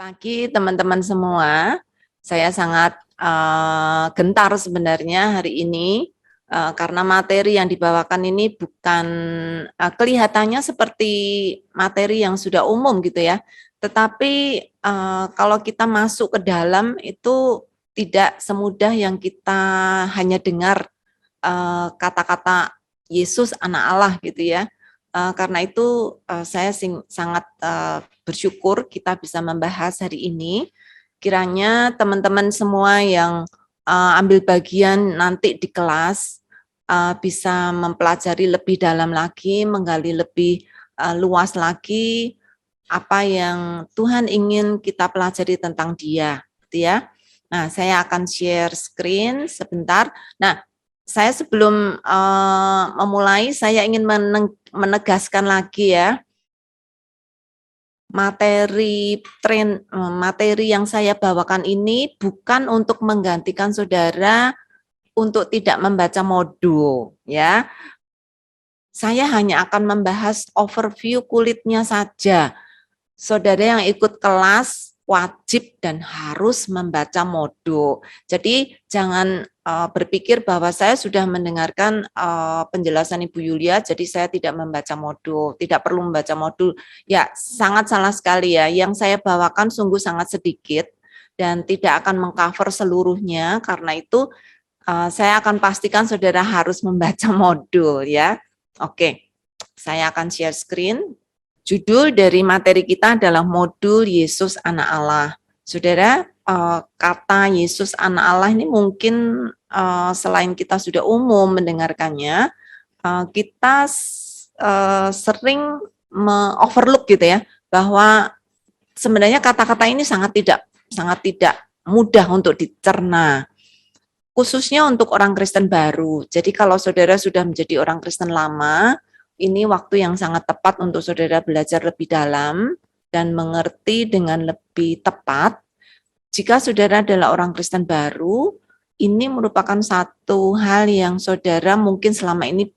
Pagi teman-teman semua, saya sangat gentar sebenarnya hari ini karena materi yang dibawakan ini bukan kelihatannya seperti materi yang sudah umum gitu ya, tetapi kalau kita masuk ke dalam itu tidak semudah yang kita hanya dengar kata-kata Yesus anak Allah gitu ya. Karena itu saya sangat bersyukur kita bisa membahas hari ini. Kiranya teman-teman semua yang ambil bagian nanti di kelas bisa mempelajari lebih dalam lagi, menggali lebih luas lagi apa yang Tuhan ingin kita pelajari tentang Dia, gitu ya. Nah, saya akan share screen sebentar. Nah, saya sebelum memulai, saya ingin menegaskan lagi ya, materi yang saya bawakan ini bukan untuk menggantikan saudara untuk tidak membaca modul ya. Saya hanya akan membahas overview kulitnya saja. Saudara yang ikut kelas wajib dan harus membaca modul. Jadi jangan berpikir bahwa saya sudah mendengarkan penjelasan Ibu Yulia, jadi saya tidak membaca modul, tidak perlu membaca modul. Ya, sangat salah sekali ya. Yang saya bawakan sungguh sangat sedikit dan tidak akan mengcover seluruhnya. Karena itu saya akan pastikan saudara harus membaca modul ya. Oke, saya akan share screen. Judul dari materi kita adalah modul Yesus Anak Allah. Saudara, kata Yesus Anak Allah ini mungkin selain kita sudah umum mendengarkannya, kita sering overlook gitu ya, bahwa sebenarnya kata-kata ini sangat tidak mudah untuk dicerna, khususnya untuk orang Kristen baru. Jadi kalau saudara sudah menjadi orang Kristen lama, ini waktu yang sangat tepat untuk saudara belajar lebih dalam dan mengerti dengan lebih tepat. Jika saudara adalah orang Kristen baru, ini merupakan satu hal yang saudara mungkin selama ini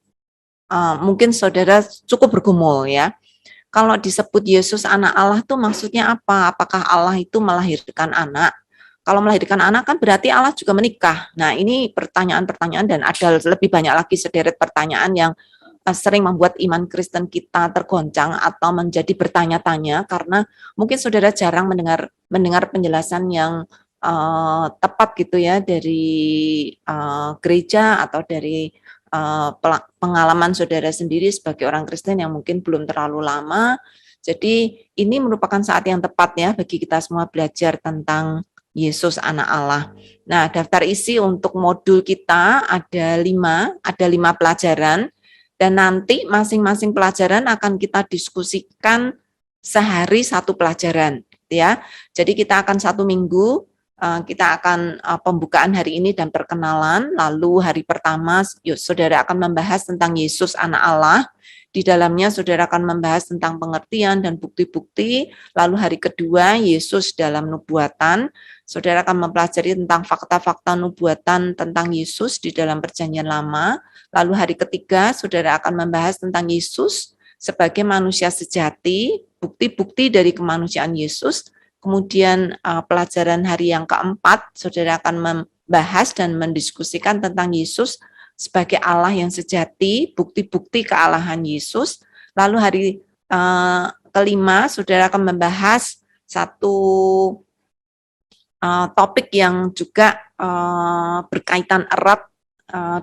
mungkin saudara cukup bergumul ya. Kalau disebut Yesus anak Allah itu maksudnya apa? Apakah Allah itu melahirkan anak? Kalau melahirkan anak kan berarti Allah juga menikah. Nah, ini pertanyaan-pertanyaan dan ada lebih banyak lagi sederet pertanyaan yang sering membuat iman Kristen kita tergoncang atau menjadi bertanya-tanya karena mungkin saudara jarang mendengar penjelasan yang tepat gitu ya dari gereja atau dari pengalaman saudara sendiri sebagai orang Kristen yang mungkin belum terlalu lama. Jadi ini merupakan saat yang tepat ya bagi kita semua belajar tentang Yesus anak Allah. Nah, daftar isi untuk modul kita ada 5 pelajaran. Dan nanti masing-masing pelajaran akan kita diskusikan sehari satu pelajaran, ya. Jadi kita akan 1 minggu, kita akan pembukaan hari ini dan perkenalan. Lalu hari pertama, saudara akan membahas tentang Yesus Anak Allah. Di dalamnya saudara akan membahas tentang pengertian dan bukti-bukti. Lalu hari kedua, Yesus dalam nubuatan. Saudara akan mempelajari tentang fakta-fakta nubuatan tentang Yesus di dalam Perjanjian Lama. Lalu hari ketiga, saudara akan membahas tentang Yesus sebagai manusia sejati, bukti-bukti dari kemanusiaan Yesus. Kemudian pelajaran hari yang keempat, saudara akan membahas dan mendiskusikan tentang Yesus sebagai Allah yang sejati, bukti-bukti kealahan Yesus. Lalu hari kelima, saudara akan membahas satu topik yang juga berkaitan erat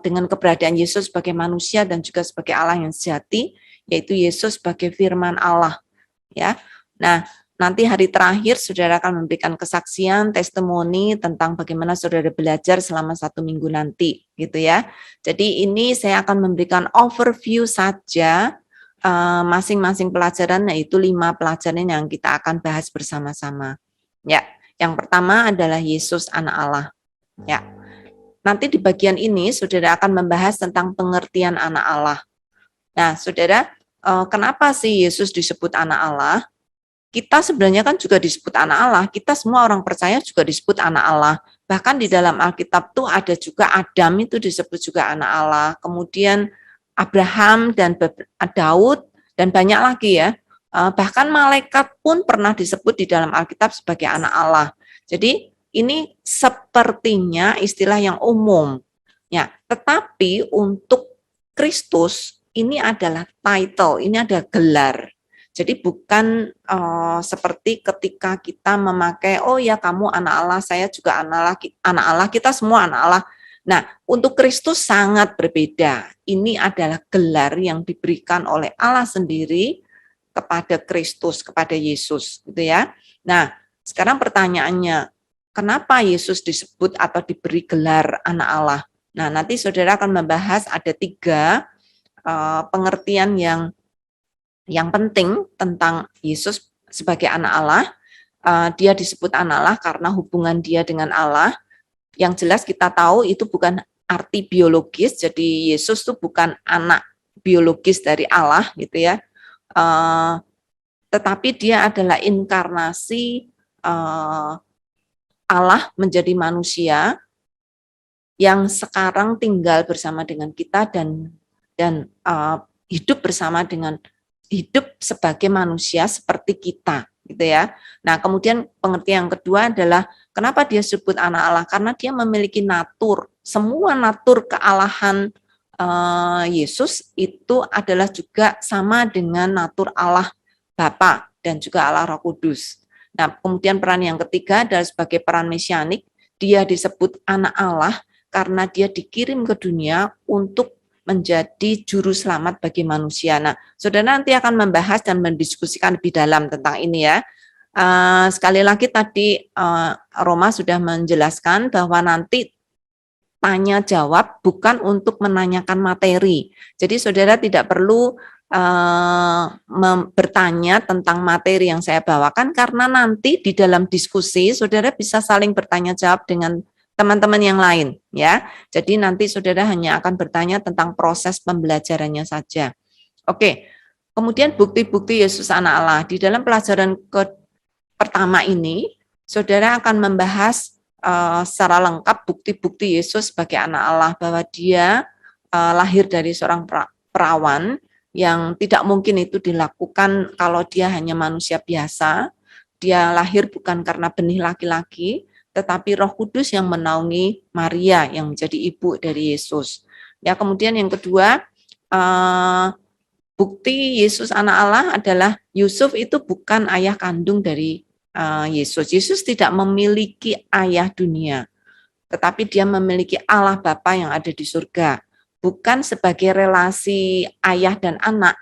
dengan keberadaan Yesus sebagai manusia dan juga sebagai Allah yang sejati, yaitu Yesus sebagai firman Allah. Ya, nah nanti hari terakhir saudara akan memberikan kesaksian, testimoni tentang bagaimana saudara belajar selama 1 minggu nanti, gitu ya. Jadi ini saya akan memberikan overview saja masing-masing pelajaran, yaitu 5 pelajaran yang kita akan bahas bersama-sama. Ya, yang pertama adalah Yesus anak Allah. Ya. Nanti di bagian ini saudara akan membahas tentang pengertian anak Allah. Nah, saudara, kenapa sih Yesus disebut anak Allah? Kita sebenarnya kan juga disebut anak Allah. Kita semua orang percaya juga disebut anak Allah. Bahkan di dalam Alkitab tuh ada juga Adam itu disebut juga anak Allah. Kemudian Abraham dan Daud dan banyak lagi ya. Bahkan malaikat pun pernah disebut di dalam Alkitab sebagai anak Allah. Jadi ini sepertinya istilah yang umum. Ya, tetapi untuk Kristus ini adalah title, ini ada gelar. Jadi bukan seperti ketika kita memakai, oh ya kamu anak Allah, saya juga anak Allah, kita semua anak Allah. Nah, untuk Kristus sangat berbeda. Ini adalah gelar yang diberikan oleh Allah sendiri kepada Kristus, kepada Yesus, gitu ya. Nah, sekarang pertanyaannya, kenapa Yesus disebut atau diberi gelar anak Allah? Nah, nanti saudara akan membahas ada 3 pengertian yang penting tentang Yesus sebagai anak Allah. Dia disebut anak Allah karena hubungan dia dengan Allah. Yang jelas kita tahu itu bukan arti biologis, jadi Yesus itu bukan anak biologis dari Allah, gitu ya. Tetapi dia adalah inkarnasi Allah menjadi manusia yang sekarang tinggal bersama dengan kita dan hidup bersama dengan hidup sebagai manusia seperti kita, gitu ya. Nah, kemudian pengertian yang kedua adalah kenapa dia disebut anak Allah? Karena dia memiliki natur, semua natur kealahan Yesus itu adalah juga sama dengan natur Allah Bapa dan juga Allah Roh Kudus. Nah, kemudian peran yang ketiga adalah sebagai peran mesianik, dia disebut anak Allah karena dia dikirim ke dunia untuk menjadi juru selamat bagi manusia. Nah, saudara nanti akan membahas dan mendiskusikan lebih dalam tentang ini ya. Sekali lagi tadi Roma sudah menjelaskan bahwa nanti tanya jawab bukan untuk menanyakan materi. Jadi saudara tidak perlu bertanya tentang materi yang saya bawakan karena nanti di dalam diskusi saudara bisa saling bertanya jawab dengan teman-teman yang lain ya. Jadi nanti saudara hanya akan bertanya tentang proses pembelajarannya saja. Oke. Kemudian bukti-bukti Yesus anak Allah. Di dalam pelajaran pertama ini saudara akan membahas secara lengkap bukti-bukti Yesus sebagai anak Allah, bahwa dia lahir dari seorang perawan yang tidak mungkin itu dilakukan kalau dia hanya manusia biasa. Dia lahir bukan karena benih laki-laki, tetapi Roh Kudus yang menaungi Maria yang menjadi ibu dari Yesus. Ya, kemudian yang kedua, bukti Yesus anak Allah adalah Yusuf itu bukan ayah kandung dari Yesus. Yesus tidak memiliki ayah dunia, tetapi dia memiliki Allah Bapa yang ada di surga. Bukan sebagai relasi ayah dan anak,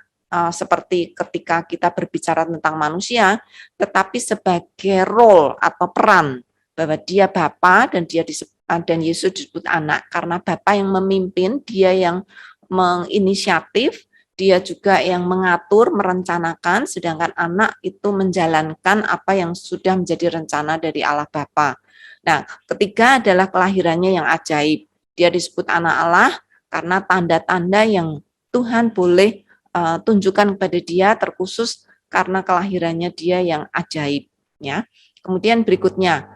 seperti ketika kita berbicara tentang manusia, tetapi sebagai role atau peran, bahwa dia Bapa dan dan Yesus disebut anak, karena Bapa yang memimpin, dia yang menginisiatif, dia juga yang mengatur, merencanakan, sedangkan anak itu menjalankan apa yang sudah menjadi rencana dari Allah Bapa. Nah, ketiga adalah kelahirannya yang ajaib. Dia disebut anak Allah karena tanda-tanda yang Tuhan boleh tunjukkan kepada dia, terkhusus karena kelahirannya dia yang ajaib. Ya. Kemudian berikutnya,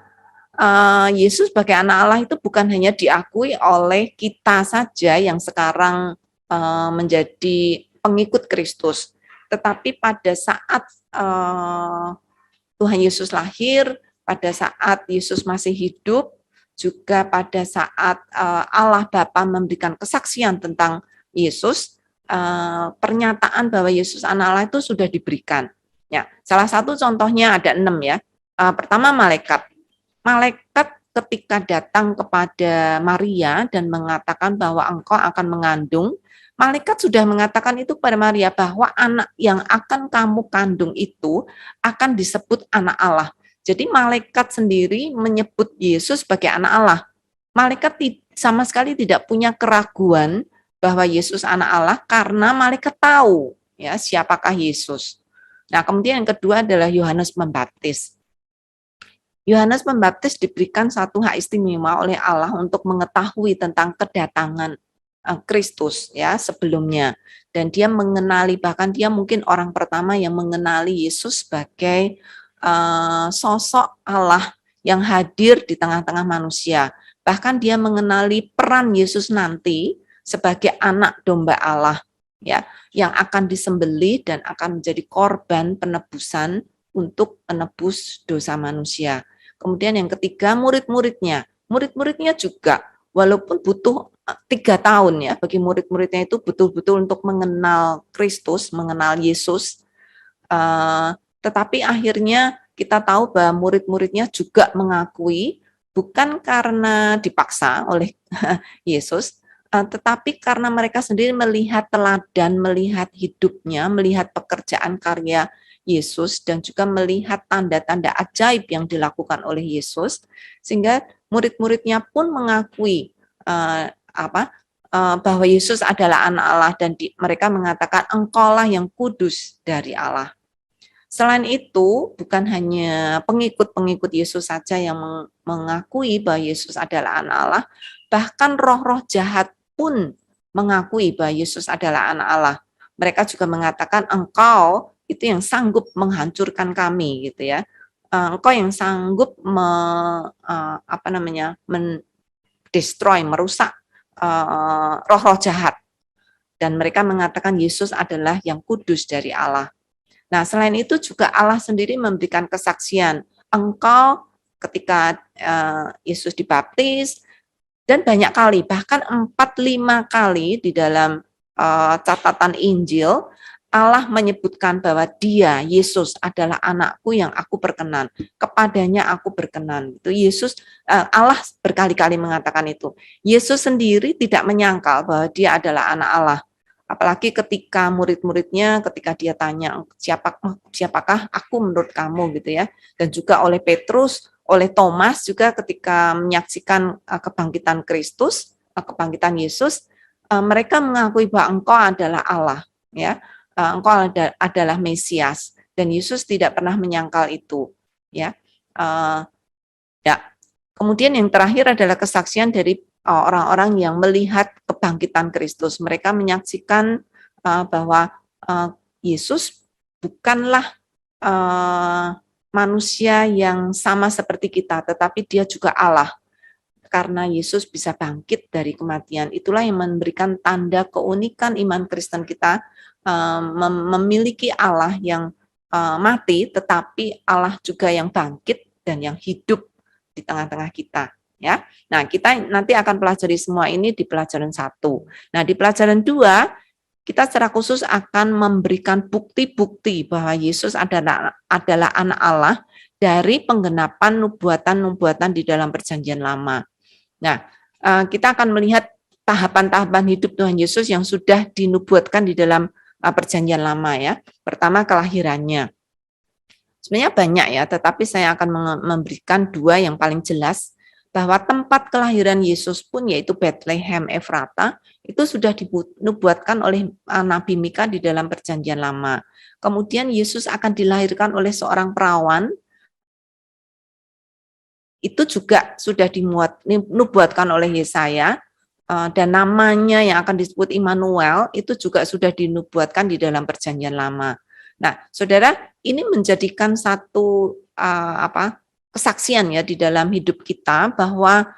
Yesus sebagai anak Allah itu bukan hanya diakui oleh kita saja yang sekarang menjadi pengikut Kristus, tetapi pada saat Tuhan Yesus lahir, pada saat Yesus masih hidup, juga pada saat Allah Bapa memberikan kesaksian tentang Yesus, pernyataan bahwa Yesus anak Allah itu sudah diberikan. Ya, salah satu contohnya ada 6 ya. Pertama malaikat. Malaikat ketika datang kepada Maria dan mengatakan bahwa engkau akan mengandung, malaikat sudah mengatakan itu pada Maria bahwa anak yang akan kamu kandung itu akan disebut anak Allah. Jadi malaikat sendiri menyebut Yesus sebagai anak Allah. Malaikat sama sekali tidak punya keraguan bahwa Yesus anak Allah karena malaikat tahu ya siapakah Yesus. Nah, kemudian yang kedua adalah Yohanes Pembaptis. Yohanes Pembaptis diberikan satu hak istimewa oleh Allah untuk mengetahui tentang kedatangan Kristus ya sebelumnya, dan dia mengenali, bahkan dia mungkin orang pertama yang mengenali Yesus sebagai sosok Allah yang hadir di tengah-tengah manusia. Bahkan dia mengenali peran Yesus nanti sebagai anak domba Allah ya, yang akan disembelih dan akan menjadi korban penebusan untuk menebus dosa manusia. Kemudian yang ketiga, murid-muridnya juga walaupun butuh 3 tahun ya, bagi murid-muridnya itu betul-betul untuk mengenal Kristus, mengenal Yesus, tetapi akhirnya kita tahu bahwa murid-muridnya juga mengakui bukan karena dipaksa oleh Yesus, tetapi karena mereka sendiri melihat teladan, melihat hidupnya, melihat pekerjaan karya Yesus, dan juga melihat tanda-tanda ajaib yang dilakukan oleh Yesus, sehingga murid-muridnya pun mengakui bahwa Yesus adalah anak Allah, dan mereka mengatakan engkaulah yang kudus dari Allah. Selain itu, bukan hanya pengikut-pengikut Yesus saja yang mengakui bahwa Yesus adalah anak Allah, bahkan roh-roh jahat pun mengakui bahwa Yesus adalah anak Allah. Mereka juga mengatakan engkau itu yang sanggup menghancurkan kami, gitu ya. Engkau yang sanggup mendestroy, merusak roh-roh jahat. Dan mereka mengatakan Yesus adalah yang kudus dari Allah. Nah, selain itu juga Allah sendiri memberikan kesaksian. Engkau ketika Yesus dibaptis, dan banyak kali, bahkan 4-5 kali di dalam catatan Injil, Allah menyebutkan bahwa dia, Yesus, adalah anakku yang aku berkenan. Kepadanya aku berkenan. Itu Yesus, Allah berkali-kali mengatakan itu. Yesus sendiri tidak menyangkal bahwa dia adalah anak Allah. Apalagi ketika murid-muridnya, ketika dia tanya, siapakah aku menurut kamu, gitu ya. Dan juga oleh Petrus, oleh Thomas juga ketika menyaksikan kebangkitan Kristus, kebangkitan Yesus, mereka mengakui bahwa engkau adalah Allah, ya, engkau adalah Mesias, dan Yesus tidak pernah menyangkal itu, ya. Ya. Kemudian yang terakhir adalah kesaksian dari orang-orang yang melihat kebangkitan Kristus. Mereka menyaksikan bahwa Yesus bukanlah manusia yang sama seperti kita, tetapi dia juga Allah. Karena Yesus bisa bangkit dari kematian. Itulah yang memberikan tanda keunikan iman Kristen kita, memiliki Allah yang mati, tetapi Allah juga yang bangkit dan yang hidup di tengah-tengah kita. Ya, nah kita nanti akan pelajari semua ini di pelajaran 1. Nah di pelajaran 2 kita secara khusus akan memberikan bukti-bukti bahwa Yesus adalah anak Allah dari penggenapan nubuatan-nubuatan di dalam Perjanjian Lama. Nah, kita akan melihat tahapan-tahapan hidup Tuhan Yesus yang sudah dinubuatkan di dalam Perjanjian Lama ya. Pertama, kelahirannya. Sebenarnya banyak ya, tetapi saya akan memberikan 2 yang paling jelas, bahwa tempat kelahiran Yesus pun yaitu Bethlehem Efrata itu sudah dinubuatkan oleh Nabi Mika di dalam Perjanjian Lama. Kemudian Yesus akan dilahirkan oleh seorang perawan, itu juga sudah dinubuatkan oleh Yesaya, dan namanya yang akan disebut Immanuel itu juga sudah dinubuatkan di dalam Perjanjian Lama. Nah, saudara, ini menjadikan satu kesaksian ya di dalam hidup kita bahwa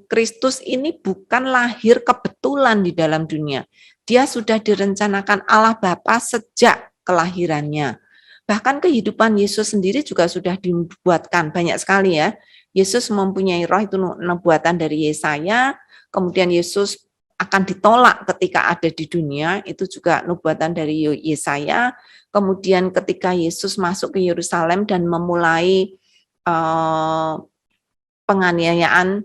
Kristus ini bukan lahir kebetulan di dalam dunia. Dia sudah direncanakan Allah Bapa sejak kelahirannya. Bahkan kehidupan Yesus sendiri juga sudah dibuatkan banyak sekali ya. Yesus mempunyai roh, itu nubuatan dari Yesaya, kemudian Yesus akan ditolak ketika ada di dunia, itu juga nubuatan dari Yesaya. Kemudian ketika Yesus masuk ke Yerusalem dan memulai penganiayaan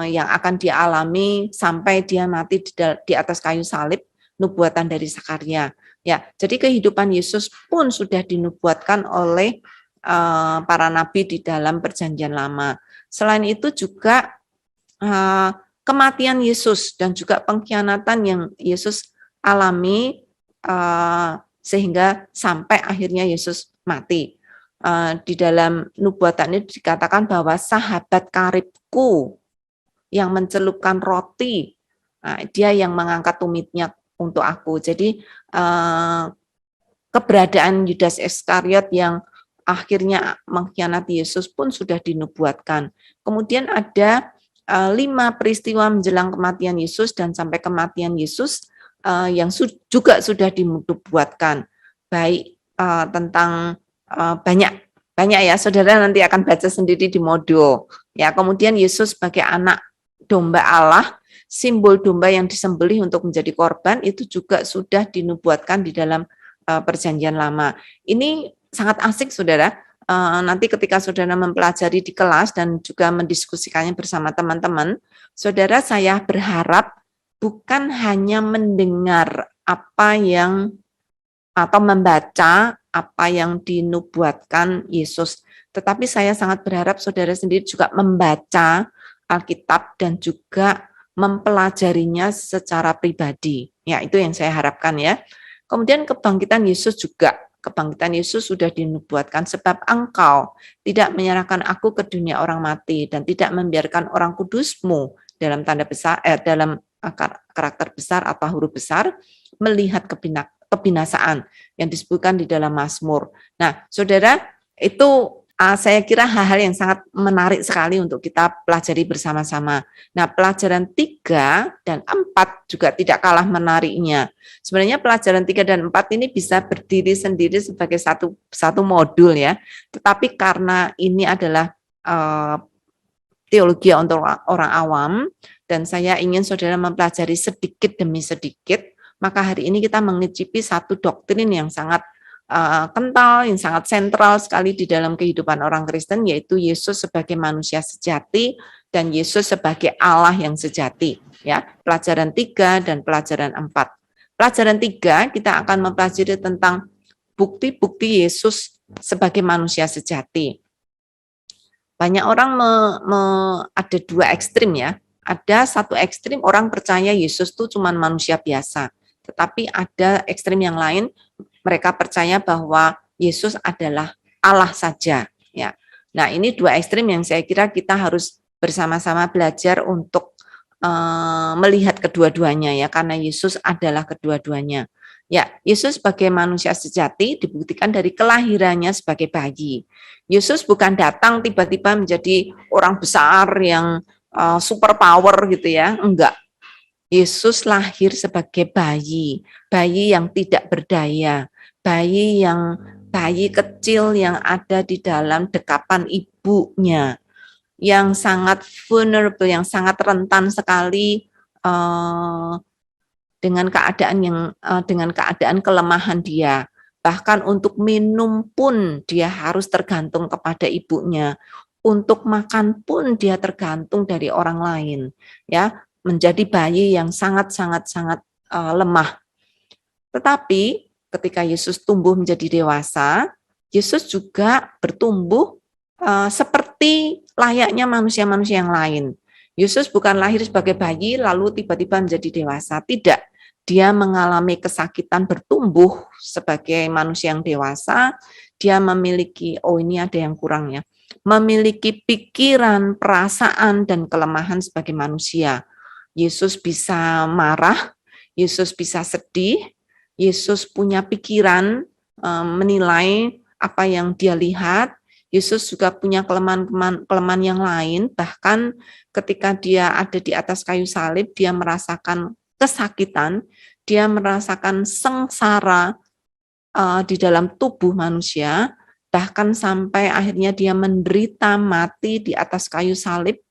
yang akan dialami sampai dia mati di atas kayu salib, nubuatan dari Zakaria. Ya, jadi kehidupan Yesus pun sudah dinubuatkan oleh para nabi di dalam Perjanjian Lama. Selain itu juga kematian Yesus dan juga pengkhianatan yang Yesus alami sehingga sampai akhirnya Yesus mati. Di dalam nubuatan ini dikatakan bahwa sahabat karibku yang mencelupkan roti, dia yang mengangkat tumitnya untuk aku. Jadi keberadaan Yudas Iskariot yang akhirnya mengkhianati Yesus pun sudah dinubuatkan. Kemudian ada 5 peristiwa menjelang kematian Yesus dan sampai kematian Yesus, yang juga sudah dinubuatkan, baik tentang banyak ya, saudara nanti akan baca sendiri di modul. Ya, kemudian Yesus sebagai anak domba Allah, simbol domba yang disembelih untuk menjadi korban, itu juga sudah dinubuatkan di dalam Perjanjian Lama. Ini sangat asik, saudara. Nanti ketika saudara mempelajari di kelas dan juga mendiskusikannya bersama teman-teman, saudara, saya berharap bukan hanya mendengar apa yang atau membaca apa yang dinubuatkan Yesus, tetapi saya sangat berharap saudara sendiri juga membaca Alkitab dan juga mempelajarinya secara pribadi. Ya, itu yang saya harapkan ya. Kemudian kebangkitan Yesus juga. Kebangkitan Yesus sudah dinubuatkan, sebab engkau tidak menyerahkan aku ke dunia orang mati dan tidak membiarkan orang kudusmu dalam tanda besar, dalam karakter besar atau huruf besar, melihat kebinasaan yang disebutkan di dalam Mazmur. Nah, saudara, itu saya kira hal-hal yang sangat menarik sekali untuk kita pelajari bersama-sama. Nah, pelajaran 3 dan 4 juga tidak kalah menariknya. Sebenarnya pelajaran 3 dan 4 ini bisa berdiri sendiri sebagai satu modul ya. Tetapi karena ini adalah teologi untuk orang awam, dan saya ingin saudara mempelajari sedikit demi sedikit, maka hari ini kita mengicipi satu doktrin yang sangat kental, yang sangat sentral sekali di dalam kehidupan orang Kristen, yaitu Yesus sebagai manusia sejati dan Yesus sebagai Allah yang sejati. Ya, pelajaran 3 dan pelajaran 4. Pelajaran 3 kita akan mempelajari tentang bukti-bukti Yesus sebagai manusia sejati. Banyak orang ada dua ekstrim ya. Ada satu ekstrim orang percaya Yesus itu cuma manusia biasa. Tetapi ada ekstrim yang lain, mereka percaya bahwa Yesus adalah Allah saja. Ya. Nah, ini dua ekstrim yang saya kira kita harus bersama-sama belajar untuk melihat kedua-duanya ya, karena Yesus adalah kedua-duanya. Ya, Yesus sebagai manusia sejati dibuktikan dari kelahirannya sebagai bayi. Yesus bukan datang tiba-tiba menjadi orang besar yang super power gitu ya, enggak. Yesus lahir sebagai bayi, bayi yang tidak berdaya, bayi kecil yang ada di dalam dekapan ibunya, yang sangat vulnerable, yang sangat rentan sekali dengan keadaan kelemahan dia. Bahkan untuk minum pun dia harus tergantung kepada ibunya. Untuk makan pun dia tergantung dari orang lain. Ya, menjadi bayi yang sangat lemah. Tetapi ketika Yesus tumbuh menjadi dewasa, Yesus juga bertumbuh seperti layaknya manusia-manusia yang lain. Yesus bukan lahir sebagai bayi lalu tiba-tiba menjadi dewasa. Tidak. Dia mengalami kesakitan bertumbuh sebagai manusia yang dewasa. Dia memiliki, ini ada yang kurang ya, memiliki pikiran, perasaan, dan kelemahan sebagai manusia. Yesus bisa marah, Yesus bisa sedih, Yesus punya pikiran, menilai apa yang dia lihat. Yesus juga punya kelemahan yang lain, bahkan ketika dia ada di atas kayu salib, dia merasakan kesakitan, dia merasakan sengsara di dalam tubuh manusia, bahkan sampai akhirnya dia menderita mati di atas kayu salib.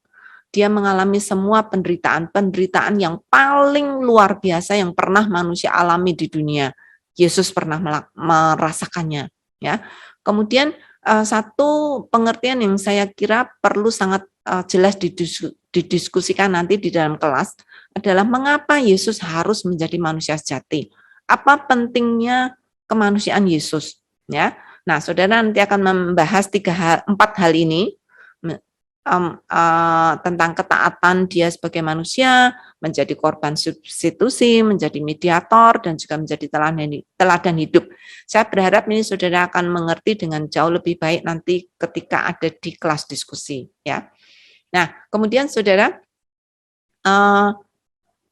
Dia mengalami semua penderitaan yang paling luar biasa yang pernah manusia alami di dunia. Yesus pernah merasakannya. Ya. Kemudian satu pengertian yang saya kira perlu sangat jelas didiskusikan nanti di dalam kelas adalah mengapa Yesus harus menjadi manusia sejati. Apa pentingnya kemanusiaan Yesus? Ya. Nah, saudara nanti akan membahas 4 hal ini. Tentang ketaatan dia sebagai manusia, menjadi korban substitusi, menjadi mediator, dan juga menjadi teladan hidup. Saya berharap ini saudara akan mengerti dengan jauh lebih baik nanti ketika ada di kelas diskusi. Ya. Nah, kemudian saudara,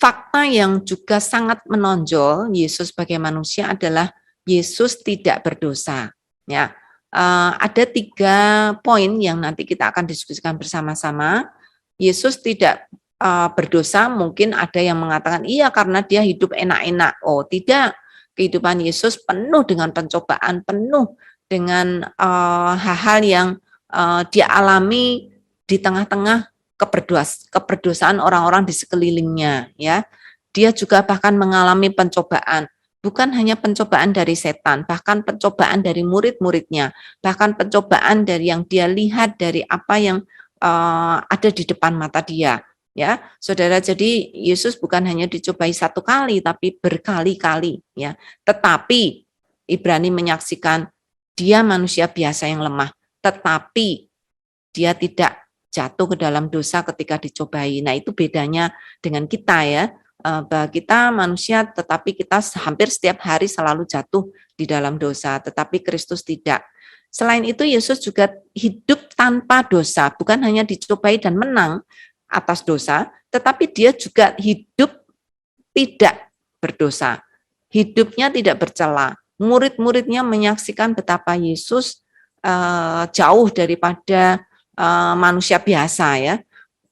fakta yang juga sangat menonjol Yesus sebagai manusia adalah Yesus tidak berdosa. Ya. Ada 3 poin yang nanti kita akan diskusikan bersama-sama. Yesus tidak berdosa, mungkin ada yang mengatakan iya karena dia hidup enak-enak. Oh tidak, kehidupan Yesus penuh dengan pencobaan, penuh dengan hal-hal yang dia alami di tengah-tengah keberdosaan orang-orang di sekelilingnya, ya. Dia juga bahkan mengalami pencobaan, bukan hanya pencobaan dari setan, bahkan pencobaan dari murid-muridnya, bahkan pencobaan dari yang dia lihat dari apa yang ada di depan mata dia, ya, saudara. Jadi Yesus bukan hanya dicobai satu kali, tapi berkali-kali, ya. Tetapi Ibrani menyaksikan dia manusia biasa yang lemah, tetapi dia tidak jatuh ke dalam dosa ketika dicobai. Nah, itu bedanya dengan kita, ya. Bahwa kita manusia, tetapi kita hampir setiap hari selalu jatuh di dalam dosa, tetapi Kristus tidak. Selain itu, Yesus juga hidup tanpa dosa, bukan hanya dicobai dan menang atas dosa, tetapi dia juga hidup tidak berdosa. Hidupnya tidak bercela. Murid-muridnya menyaksikan betapa Yesus jauh daripada manusia biasa, ya.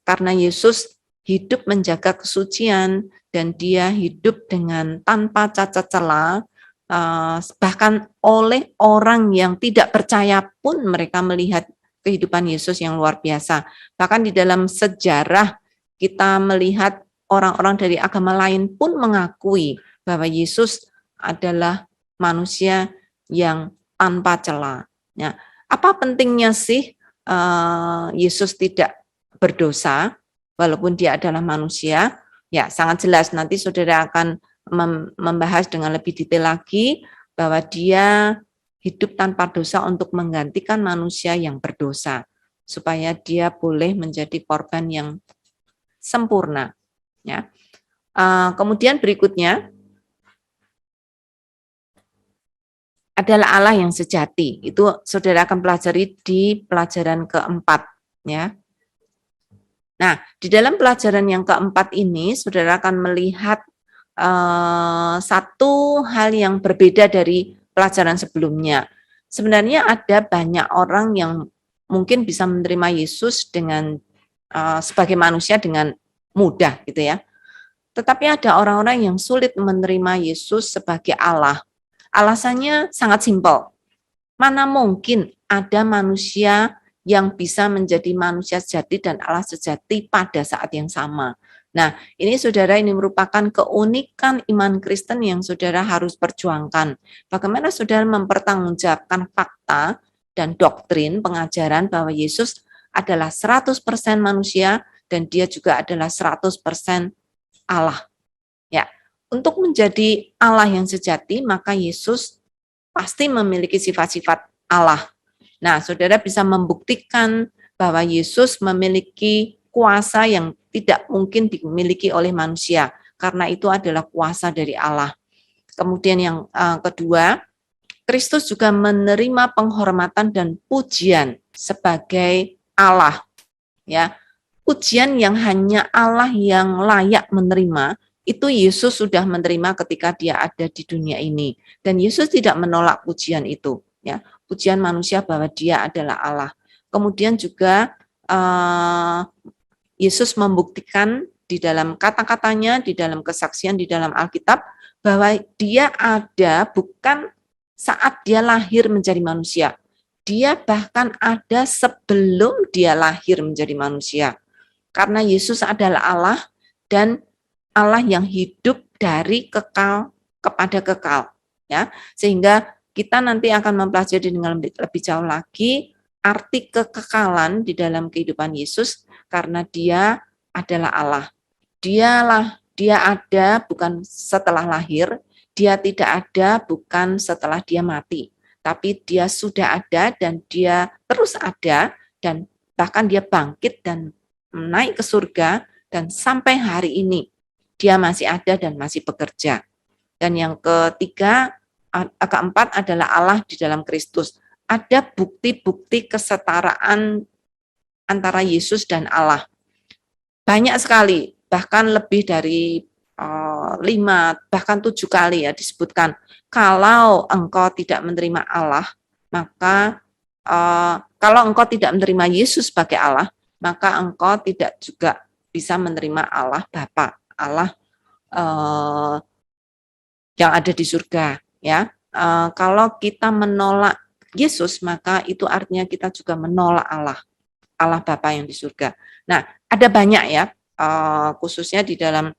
Karena Yesus hidup menjaga kesucian dan dia hidup dengan tanpa cacat celah, bahkan oleh orang yang tidak percaya pun mereka melihat kehidupan Yesus yang luar biasa. Bahkan di dalam sejarah kita melihat orang-orang dari agama lain pun mengakui bahwa Yesus adalah manusia yang tanpa celah. Ya, apa pentingnya sih Yesus tidak berdosa walaupun dia adalah manusia? Ya, sangat jelas, nanti saudara akan membahas dengan lebih detail lagi bahwa dia hidup tanpa dosa untuk menggantikan manusia yang berdosa, supaya dia boleh menjadi korban yang sempurna. Ya. Kemudian berikutnya adalah Allah yang sejati. Itu saudara akan pelajari di pelajaran keempat, ya. Nah, di dalam pelajaran yang keempat ini, saudara akan melihat satu hal yang berbeda dari pelajaran sebelumnya. Sebenarnya ada banyak orang yang mungkin bisa menerima Yesus dengan sebagai manusia dengan mudah, gitu ya. Tetapi ada orang-orang yang sulit menerima Yesus sebagai Allah. Alasannya sangat simpel. Mana mungkin ada manusia yang bisa menjadi manusia sejati dan Allah sejati pada saat yang sama. Nah, ini saudara, ini merupakan keunikan iman Kristen yang saudara harus perjuangkan. Bagaimana saudara mempertanggungjawabkan fakta dan doktrin pengajaran bahwa Yesus adalah 100% manusia dan dia juga adalah 100% Allah. Ya, untuk menjadi Allah yang sejati, maka Yesus pasti memiliki sifat-sifat Allah. Nah, saudara bisa membuktikan bahwa Yesus memiliki kuasa yang tidak mungkin dimiliki oleh manusia, karena itu adalah kuasa dari Allah. Kemudian yang kedua, Kristus juga menerima penghormatan dan pujian sebagai Allah. Ya, pujian yang hanya Allah yang layak menerima, itu Yesus sudah menerima ketika dia ada di dunia ini, dan Yesus tidak menolak pujian itu, ya, pujian manusia bahwa dia adalah Allah. Kemudian juga Yesus membuktikan di dalam kata-katanya, di dalam kesaksian di dalam Alkitab, bahwa dia ada bukan saat dia lahir menjadi manusia, dia bahkan ada sebelum dia lahir menjadi manusia. Karena Yesus adalah Allah dan Allah yang hidup dari kekal kepada kekal, ya. Sehingga kita nanti akan mempelajari dengan lebih jauh lagi arti kekekalan di dalam kehidupan Yesus, karena dia adalah Allah. Dia ada bukan setelah lahir, dia tidak ada bukan setelah dia mati, tapi dia sudah ada dan dia terus ada, dan bahkan dia bangkit dan naik ke surga, dan sampai hari ini dia masih ada dan masih bekerja. Dan yang ketiga, keempat adalah Allah di dalam Kristus. Ada bukti-bukti kesetaraan antara Yesus dan Allah. Banyak sekali, bahkan lebih dari 5, bahkan 7 kali ya disebutkan. Kalau engkau tidak menerima Allah, maka kalau engkau tidak menerima Yesus sebagai Allah, maka engkau tidak juga bisa menerima Allah Bapa, Allah yang ada di surga, ya. Kalau kita menolak Yesus, maka itu artinya kita juga menolak Allah, Allah Bapa yang di surga. Nah, ada banyak ya, khususnya di dalam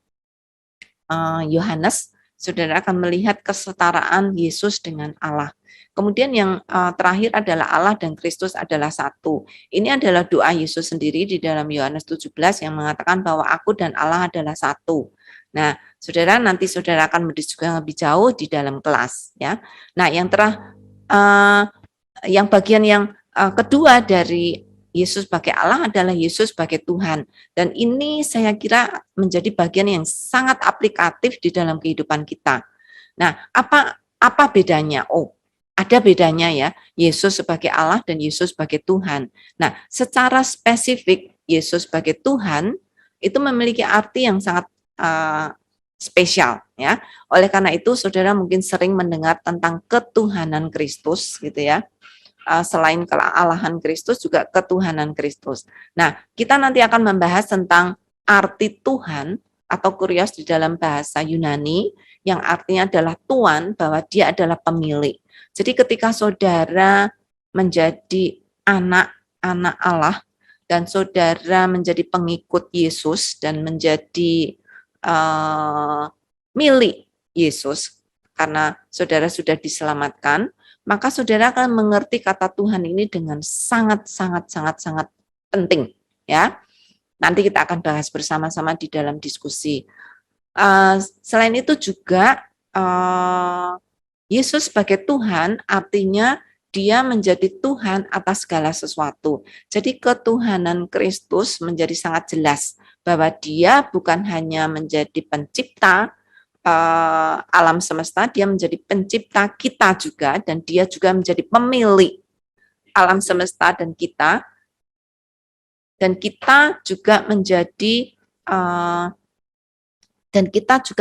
Yohanes, saudara akan melihat kesetaraan Yesus dengan Allah. Kemudian yang terakhir adalah Allah dan Kristus adalah satu. Ini adalah doa Yesus sendiri di dalam Yohanes 17 yang mengatakan bahwa aku dan Allah adalah satu. Nah, saudara, nanti saudara akan mendiskusikan lebih jauh di dalam kelas, ya. Nah, yang bagian yang kedua dari Yesus sebagai Allah adalah Yesus sebagai Tuhan. Dan ini saya kira menjadi bagian yang sangat aplikatif di dalam kehidupan kita. Nah, apa bedanya? Oh, ada bedanya ya, Yesus sebagai Allah dan Yesus sebagai Tuhan. Nah, secara spesifik Yesus sebagai Tuhan itu memiliki arti yang sangat spesial ya. Oleh karena itu, saudara mungkin sering mendengar tentang ketuhanan Kristus gitu ya. Selain kealahan Kristus juga ketuhanan Kristus. Nah, kita nanti akan membahas tentang arti Tuhan atau kurios di dalam bahasa Yunani yang artinya adalah Tuhan, bahwa dia adalah pemilik. Jadi ketika saudara menjadi anak-anak Allah dan saudara menjadi pengikut Yesus dan menjadi milik Yesus karena saudara sudah diselamatkan, maka saudara akan mengerti kata Tuhan ini dengan sangat penting, ya. Nanti kita akan bahas bersama-sama di dalam diskusi. Selain itu juga Yesus sebagai Tuhan artinya dia menjadi Tuhan atas segala sesuatu. Jadi ketuhanan Kristus menjadi sangat jelas bahwa dia bukan hanya menjadi pencipta alam semesta, dia menjadi pencipta kita juga, dan dia juga menjadi pemilik alam semesta dan kita juga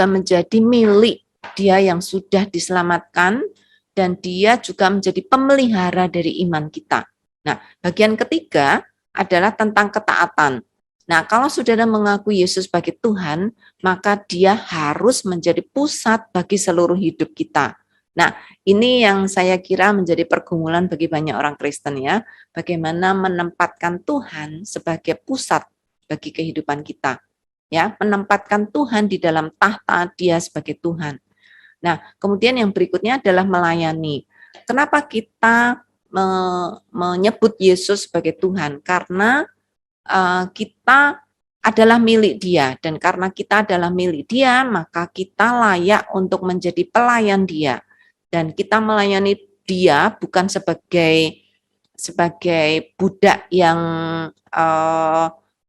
menjadi milik dia yang sudah diselamatkan, dan dia juga menjadi pemelihara dari iman kita. Nah, bagian ketiga adalah tentang ketaatan. Nah, kalau saudara mengaku Yesus sebagai Tuhan, maka dia harus menjadi pusat bagi seluruh hidup kita. Nah, ini yang saya kira menjadi pergumulan bagi banyak orang Kristen ya, bagaimana menempatkan Tuhan sebagai pusat bagi kehidupan kita. Ya, menempatkan Tuhan di dalam tahta dia sebagai Tuhan. Nah, kemudian yang berikutnya adalah melayani. Kenapa kita menyebut Yesus sebagai Tuhan? Karena kita adalah milik dia, dan karena kita adalah milik dia, maka kita layak untuk menjadi pelayan dia, dan kita melayani dia bukan sebagai budak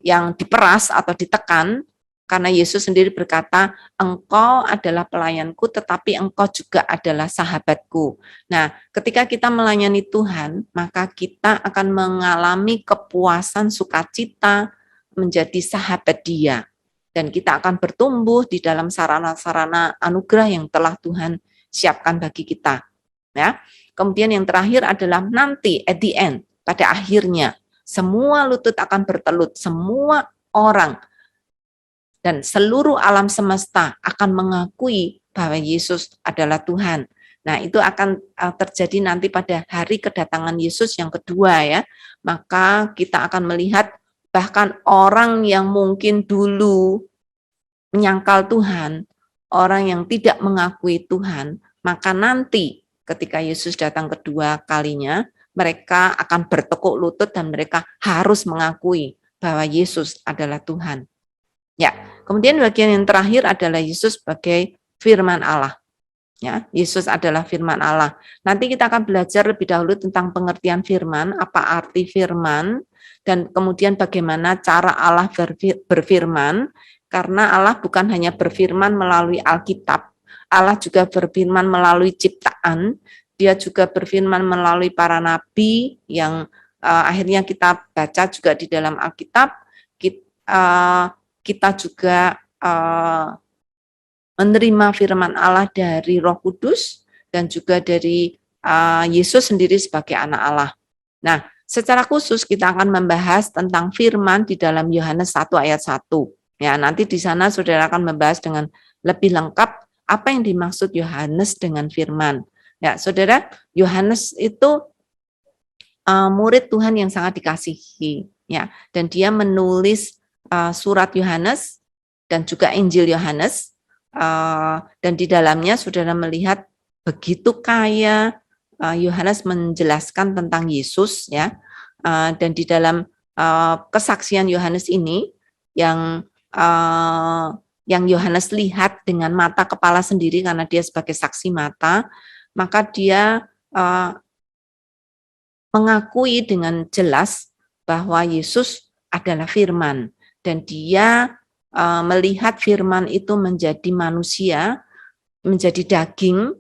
yang diperas atau ditekan, karena Yesus sendiri berkata, engkau adalah pelayanku, tetapi engkau juga adalah sahabatku. Nah, ketika kita melayani Tuhan, maka kita akan mengalami kepuasan sukacita menjadi sahabat dia. Dan kita akan bertumbuh di dalam sarana-sarana anugerah yang telah Tuhan siapkan bagi kita. Ya. Kemudian yang terakhir adalah nanti, at the end, pada akhirnya, semua lutut akan bertelut, semua orang dan seluruh alam semesta akan mengakui bahwa Yesus adalah Tuhan. Nah, itu akan terjadi nanti pada hari kedatangan Yesus yang kedua ya. Maka kita akan melihat bahkan orang yang mungkin dulu menyangkal Tuhan, orang yang tidak mengakui Tuhan, maka nanti ketika Yesus datang kedua kalinya, mereka akan bertekuk lutut dan mereka harus mengakui bahwa Yesus adalah Tuhan. Ya, kemudian bagian yang terakhir adalah Yesus sebagai firman Allah. Ya, Yesus adalah firman Allah. Nanti kita akan belajar lebih dahulu tentang pengertian firman, apa arti firman, dan kemudian bagaimana cara Allah berfirman, karena Allah bukan hanya berfirman melalui Alkitab, Allah juga berfirman melalui ciptaan, dia juga berfirman melalui para nabi yang akhirnya kita baca juga di dalam Alkitab. Kita juga menerima firman Allah dari Roh Kudus dan juga dari Yesus sendiri sebagai anak Allah. Nah, secara khusus kita akan membahas tentang firman di dalam Yohanes 1 ayat 1. Ya, nanti di sana saudara akan membahas dengan lebih lengkap apa yang dimaksud Yohanes dengan firman. Ya, saudara, Yohanes itu murid Tuhan yang sangat dikasihi, ya, dan dia menulis surat Yohanes dan juga Injil Yohanes, dan di dalamnya saudara melihat begitu kaya Yohanes menjelaskan tentang Yesus, ya, dan di dalam kesaksian Yohanes ini yang Yohanes lihat dengan mata kepala sendiri karena dia sebagai saksi mata, maka dia mengakui dengan jelas bahwa Yesus adalah firman dan dia melihat firman itu menjadi manusia, menjadi daging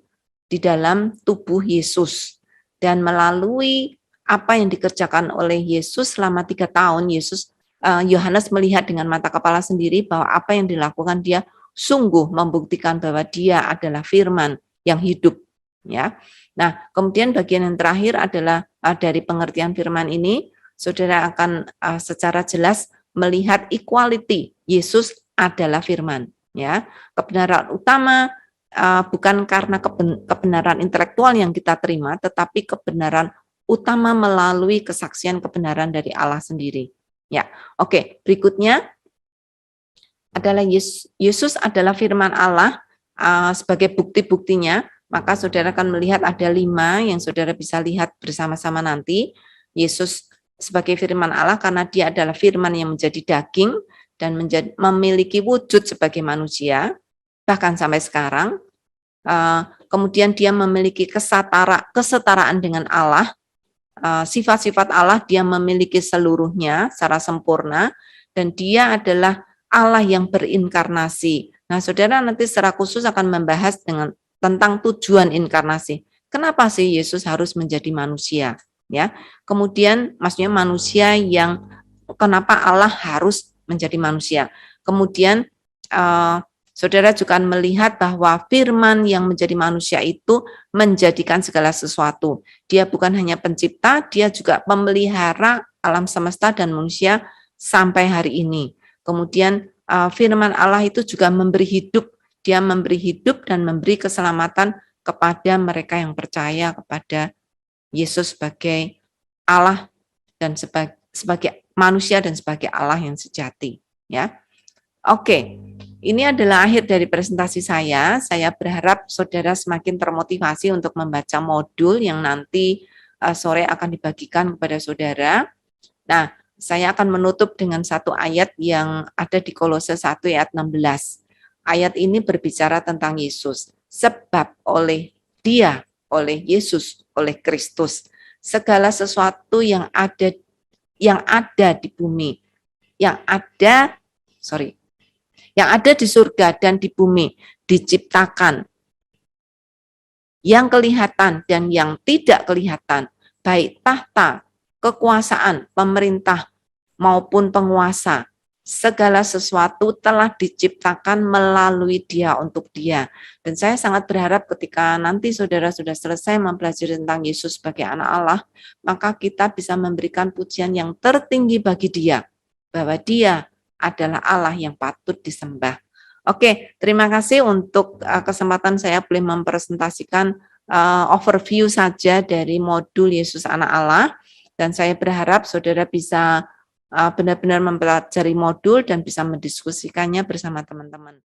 di dalam tubuh Yesus, dan melalui apa yang dikerjakan oleh Yesus selama 3 tahun, Yohanes melihat dengan mata kepala sendiri bahwa apa yang dilakukan dia sungguh membuktikan bahwa dia adalah firman yang hidup, ya. Nah, kemudian bagian yang terakhir adalah dari pengertian firman ini, saudara akan secara jelas melihat equality, Yesus adalah firman, ya. Kebenaran utama bukan karena kebenaran intelektual yang kita terima, tetapi kebenaran utama melalui kesaksian kebenaran dari Allah sendiri. Ya, oke. Berikutnya adalah Yesus adalah firman Allah sebagai bukti-buktinya. Maka saudara akan melihat ada 5 yang saudara bisa lihat bersama-sama nanti. Yesus sebagai firman Allah karena dia adalah firman yang menjadi daging dan memiliki wujud sebagai manusia, bahkan sampai sekarang. Kemudian dia memiliki kesetaraan dengan Allah. Sifat-sifat Allah dia memiliki seluruhnya secara sempurna, dan dia adalah Allah yang berinkarnasi. Nah, saudara nanti secara khusus akan membahas tentang tujuan inkarnasi. Kenapa sih Yesus harus menjadi manusia? Ya, kemudian maksudnya manusia yang kenapa Allah harus menjadi manusia? Kemudian saudara juga melihat bahwa firman yang menjadi manusia itu menjadikan segala sesuatu. Dia bukan hanya pencipta, dia juga memelihara alam semesta dan manusia sampai hari ini. Kemudian firman Allah itu juga memberi hidup. Dia memberi hidup dan memberi keselamatan kepada mereka yang percaya kepada Yesus sebagai Allah dan sebagai manusia dan sebagai Allah yang sejati. Ya, oke. Ini adalah akhir dari presentasi saya. Saya berharap saudara semakin termotivasi untuk membaca modul yang nanti sore akan dibagikan kepada saudara. Nah, saya akan menutup dengan satu ayat yang ada di Kolose 1 ayat 16. Ayat ini berbicara tentang Yesus. Sebab oleh Dia, oleh Yesus, oleh Kristus, segala sesuatu yang ada di bumi, yang ada di surga dan di bumi diciptakan, yang kelihatan dan yang tidak kelihatan, baik tahta, kekuasaan, pemerintah maupun penguasa. Segala sesuatu telah diciptakan melalui Dia untuk Dia. Dan saya sangat berharap ketika nanti saudara sudah selesai mempelajari tentang Yesus sebagai anak Allah, maka kita bisa memberikan pujian yang tertinggi bagi Dia, bahwa Dia adalah Allah yang patut disembah. Oke, terima kasih untuk kesempatan saya boleh mempresentasikan overview saja dari modul Yesus Anak Allah, dan saya berharap saudara bisa benar-benar mempelajari modul dan bisa mendiskusikannya bersama teman-teman.